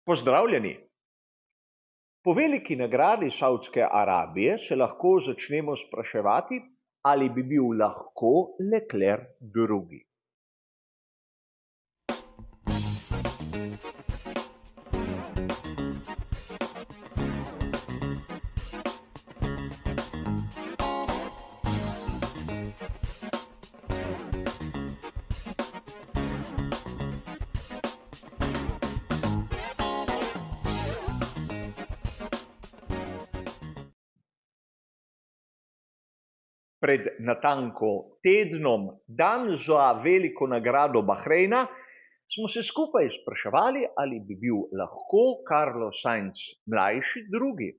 Pozdravljeni! Po veliki nagradi Savdske Arabije se lahko začnemo spraševati, ali bi bil lahko Leclerc drugi. Pred natanko tednom, dan za veliko nagrado Bahreina, smo se skupaj spraševali, ali bi bil lahko Carlos Sainz mlajši drugi.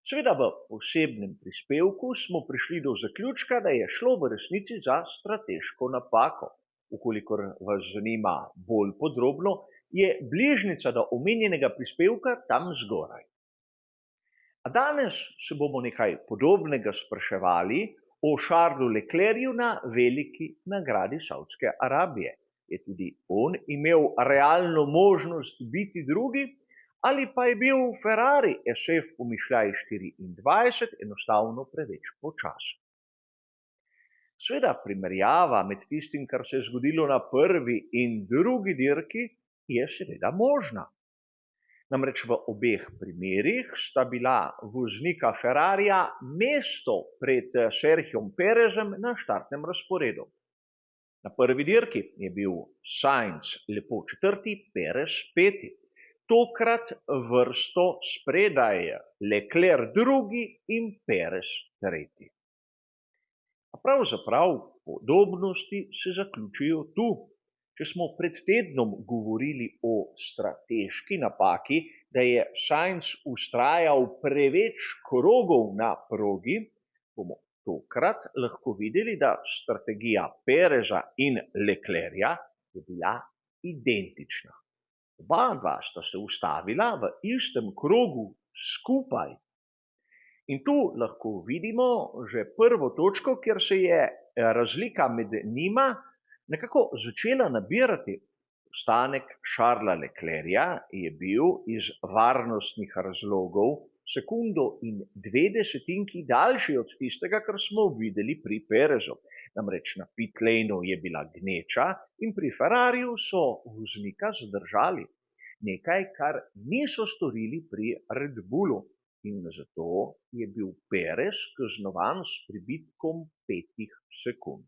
Seveda v posebnem prispevku smo prišli do zaključka, da je šlo v resnici za strateško napako. Ukolikor vas zanima bolj podrobno, je bližnjica do omenjenega prispevka tam zgoraj. A danes se bomo nekaj podobnega spraševali o Charlesu Leclercu na veliki nagradi Savdske Arabije. Je tudi on imel realno možnost biti drugi, ali pa je bil Ferrari SF pomišljaj 24 enostavno preveč počasen? Seveda primerjava med tistim, kar se je zgodilo na prvi in drugi dirki, je seveda možna. Namreč v obeh primerih sta bila voznika Ferrarija mesto pred Serhiom Perezem na štartnem razporedu. Na prvi dirki je bil Sainz lepo četrti, Perez peti. Tokrat vrsto spredaj je Leclerc drugi in Perez tretji. A pravzaprav podobnosti se zaključijo tu. Če smo pred tednom govorili o strateški napaki, da je Sainz vztrajal preveč krogov na progi, bomo tokrat lahko videli, da strategija Pereza in Leclerca je bila identična. Oba sta se ustavila v istem krogu skupaj. In tu lahko vidimo že prvo točko, kjer se je razlika med njima nekako začela nabirati. Ostanek Charlesa Leclerca je bil iz varnostnih razlogov sekundo in 2 desetinki daljši od tistega, kar smo videli pri Perezu. Namreč na pit laneu je bila gneča in pri Ferrariju so voznika zadržali. Nekaj, kar niso storili pri Red Bullu. In zato je bil Perez kaznovan s pribitkom 5 sekund.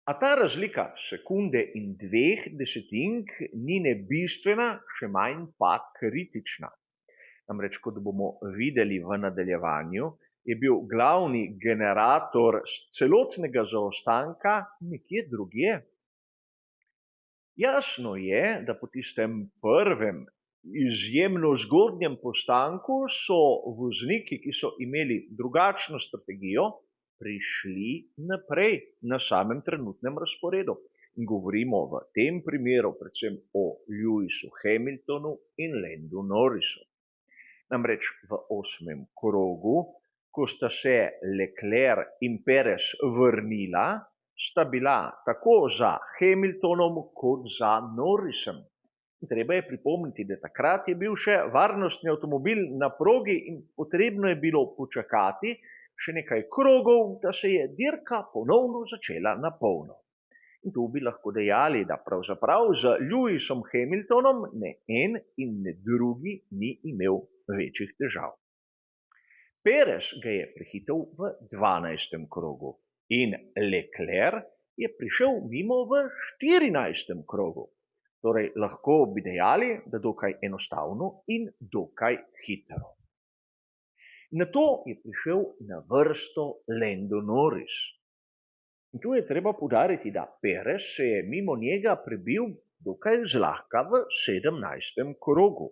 A ta razlika sekunde in 2 desetink ni ne bistvena, še manj pa kritična. Namreč, kot bomo videli v nadaljevanju, je bil glavni generator celotnega zaostanka nekje drugje. Jasno je, da po tistem prvem izjemno zgodnjem postanku so vozniki, ki so imeli drugačno strategijo, prišli naprej na samem trenutnem razporedu. In govorimo v tem primeru predvsem o Lewisu Hamiltonu in Landu Norrisu. Namreč v 8. krogu, ko sta se Leclerc in Perez vrnila, sta bila tako za Hamiltonom kot za Norrisem. Treba je pripomniti, da takrat je bil še varnostni avtomobil na progi in potrebno je bilo počakati še nekaj krogov, da se je dirka ponovno začela na polno. In tu bi lahko dejali, da pravzaprav z Lewisom Hamiltonom ne en in ne drugi ni imel večjih težav. Perez ga je prehitel v 12. krogu in Leclerc je prišel mimo v 14. krogu. Torej lahko bi dejali, da dokaj enostavno in dokaj hitro. Nato je prišel na vrsto Lando Norris. In tu je treba poudariti, da Perez se je mimo njega prebil dokaj zlahka v 17. krogu.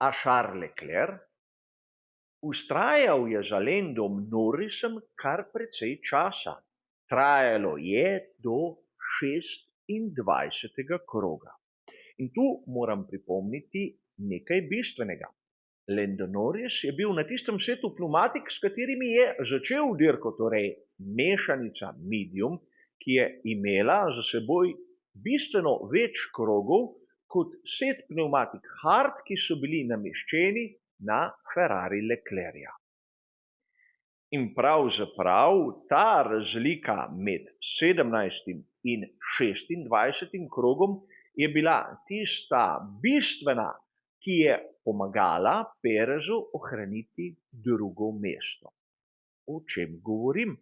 A Charles Leclerc vztrajal je za Landom Norrisem kar precej časa. Trajalo je do 26. kroga. In tu moram pripomniti nekaj bistvenega. Lando Norris je bil na tistem setu pneumatik, s katerimi je začel dirko, torej mešanica medium, ki je imela za seboj bistveno več krogov kot set pneumatik hard, ki so bili nameščeni na Ferrari Leclerca. In pravzaprav ta razlika med 17. in 26. krogom je bila tista bistvena, ki je pomagala Perezu ohraniti drugo mesto. O čem govorim?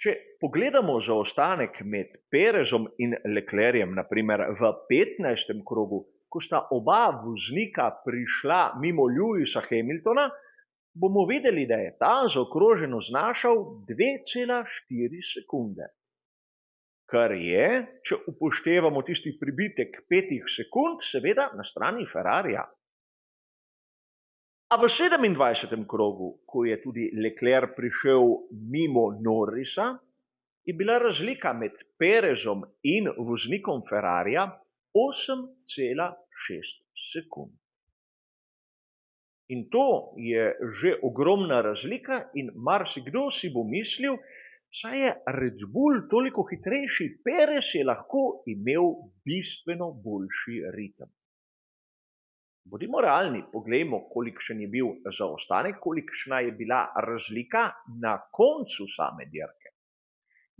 Če pogledamo zaostanek med Perezom in Leclercem, naprimer v 15. krogu, ko sta oba voznika prišla mimo Lewisa Hamiltona, bomo videli, da je ta zaokroženo znašal 2,4 sekunde. Kar je, če upoštevamo tisti pribitek 5 sekund, seveda na strani Ferrarija. A v 27. krogu, ko je tudi Leclerc prišel mimo Norrisa, je bila razlika med Perezom in voznikom Ferrarija 8,6 sekund. In to je že ogromna razlika in marsikdo si bo mislil, saj je Red Bull toliko hitrejši, Perez je lahko imel bistveno boljši ritem. Bodimo realni, poglejmo, kolikšen je bil zaostanek, kolikšna je bila razlika na koncu same dirke.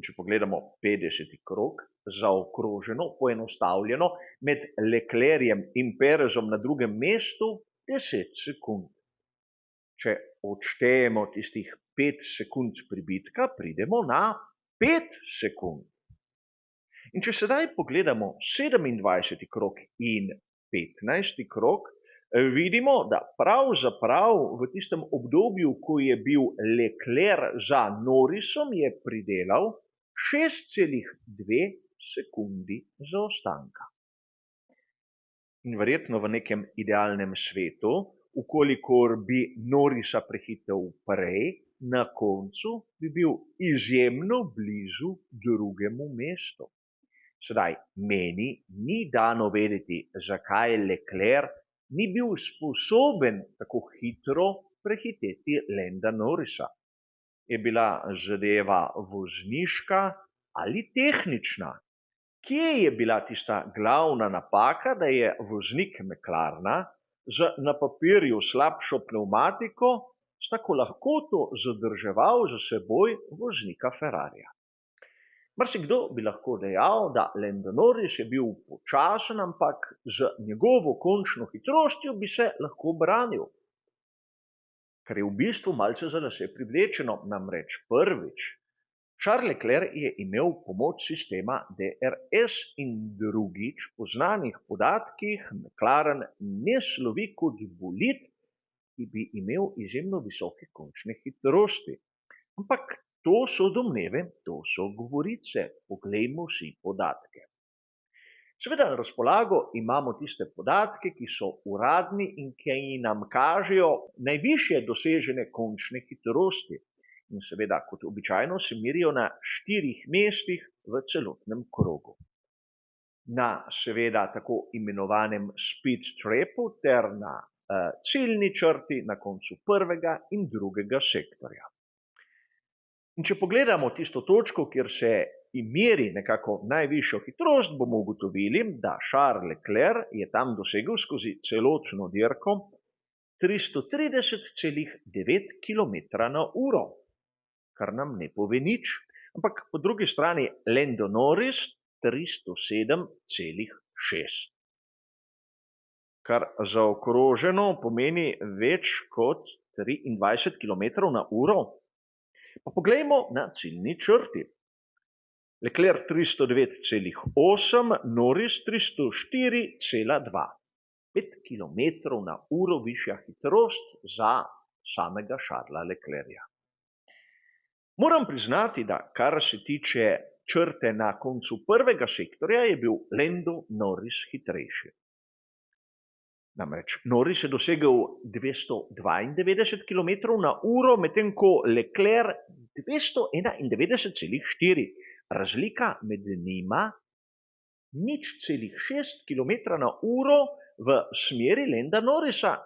Če pogledamo 50. krog, zaokroženo, poenostavljeno, med Leclercem in Perezom na drugem mestu 10 sekund. Če odštejemo tistih 5 sekund pribitka, pridemo na 5 sekund. In če sedaj pogledamo 27. krog in 15. krog, vidimo, da pravzaprav v tistem obdobju, ko je bil Leclerc za Norrisom, je pridelal 6,2 sekundi zaostanka. In verjetno v nekem idealnem svetu, ukolikor bi Norrisa prehitel prej, na koncu bi bil izjemno blizu drugemu mestu. Sedaj, meni ni dano vedeti, zakaj Leclerc ni bil sposoben tako hitro prehiteti Landa Norrisa. Je bila zadeva vozniška ali tehnična? Kje je bila tista glavna napaka, da je voznik McLarena z na papirju slabšo pneumatiko s tako lahkoto zadrževal za seboj voznika Ferrarija? Marsikdo bi lahko dejal, da Lando Norris je bil počasen, ampak z njegovo končno hitrostjo bi se lahko branil. Kar je v bistvu malce za lase privlečeno, namreč prvič. Charles Leclerc je imel pomoč sistema DRS in drugič, po znanih podatkih, McLaren ne slovi kot bolid, ki bi imel izjemno visoke končne hitrosti. Ampak to so domneve, to so govorice, poglejmo si podatke. Seveda na razpolago imamo tiste podatke, ki so uradni in ki nam kažejo najvišje dosežene končne hitrosti. In seveda, kot običajno, se merijo na 4 mestih v celotnem krogu. Na seveda tako imenovanem speed trapu ter na ciljni črti na koncu prvega in drugega sektorja. In če pogledamo tisto točko, kjer se meri nekako najvišjo hitrost, bomo ugotovili, da Charles Leclerc je tam dosegel skozi celotno dirko 330,9 km/h, kar nam ne pove nič, ampak po drugi strani Lando Norris 307,6, kar zaokroženo pomeni več kot 23 km/h. Pa poglejmo na ciljni črti. Leclerc 309,8, Norris 304,2. 5 km/h višja hitrost za samega Charlesa Leclerca. Moram priznati, da kar se tiče črte na koncu prvega sektorja, je bil Lando Norris hitrejši. Namreč Norris je dosegel 292 km/h, medtem ko Leclerc 291,4. Razlika med njima 0,6 km/h v smeri Landa Norrisa.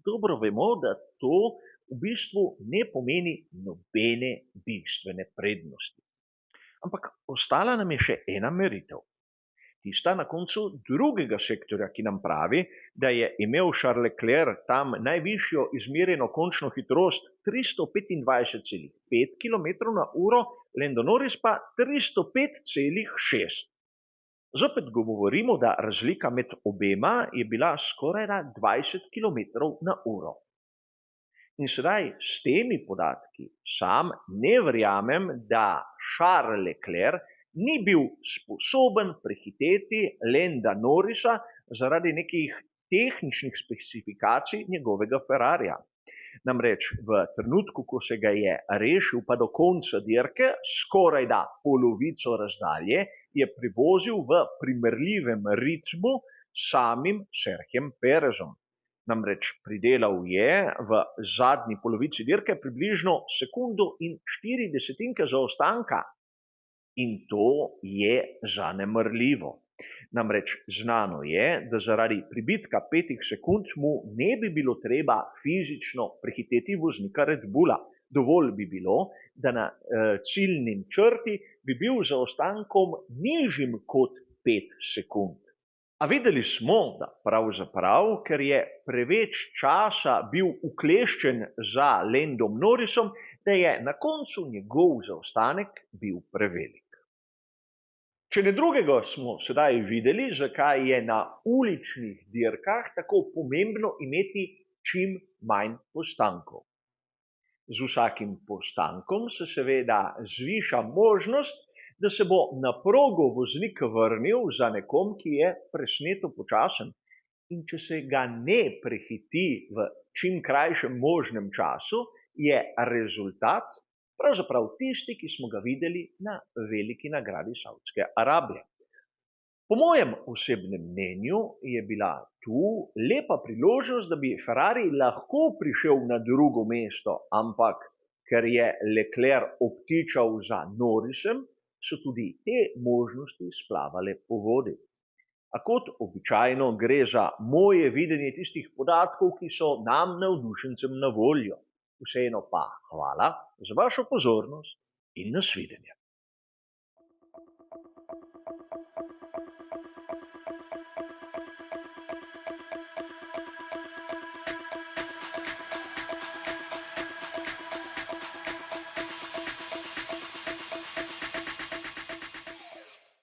Dobro vemo, da to v bistvu ne pomeni nobene bistvene prednosti. Ampak ostala nam je še ena meritev. tista na koncu drugega sektorja, ki nam pravi, da je imel Charles Leclerc tam najvišjo izmerjeno končno hitrost 325,5 km/h, Lando Norris pa 305,6. Zopet govorimo, da razlika med obema je bila skorajda 20 km/h. In sedaj s temi podatki sam ne verjamem, da Charles Leclerc ni bil sposoben prehiteti Landa Norrisa zaradi nekih tehničnih specifikacij njegovega Ferrarija. Namreč v trenutku, ko se ga je rešil pa do konca dirke, skorajda polovico razdalje je privozil v primerljivem ritmu s samim Serhijem Perezom. Namreč pridelal je v zadnji polovici dirke približno sekundo in 4 desetinke zaostanka. In to je zanemarljivo. Namreč znano je, da zaradi pribitka 5 sekund mu ne bi bilo treba fizično prehiteti voznika Red Bulla. Dovolj bi bilo, da na ciljni črti bi bil z zaostankom nižjim kot 5 sekund. A videli smo, da pravzaprav, ker je preveč časa bil ukleščen za Landom Norrisom, da je na koncu njegov zaostanek bil prevelik. Če ne drugega smo sedaj videli, zakaj je na uličnih dirkah tako pomembno imeti čim manj postankov. Z vsakim postankom se seveda zviša možnost, da se bo na progo voznik vrnil za nekom, ki je presneto počasen. In če se ga ne prehiti v čim krajšem možnem času, je rezultat pravzaprav tisti, ki smo ga videli na veliki nagradi Savdske Arabije. Po mojem osebnem mnenju je bila tu lepa priložnost, da bi Ferrari lahko prišel na drugo mesto, ampak ker je Leclerc obtičal za Norrisem, so tudi te možnosti splavale po vodi. A kot običajno gre za moje videnje tistih podatkov, ki so nam navdušencem na voljo. Vseeno pa hvala za vašo pozornost in nasvidenje.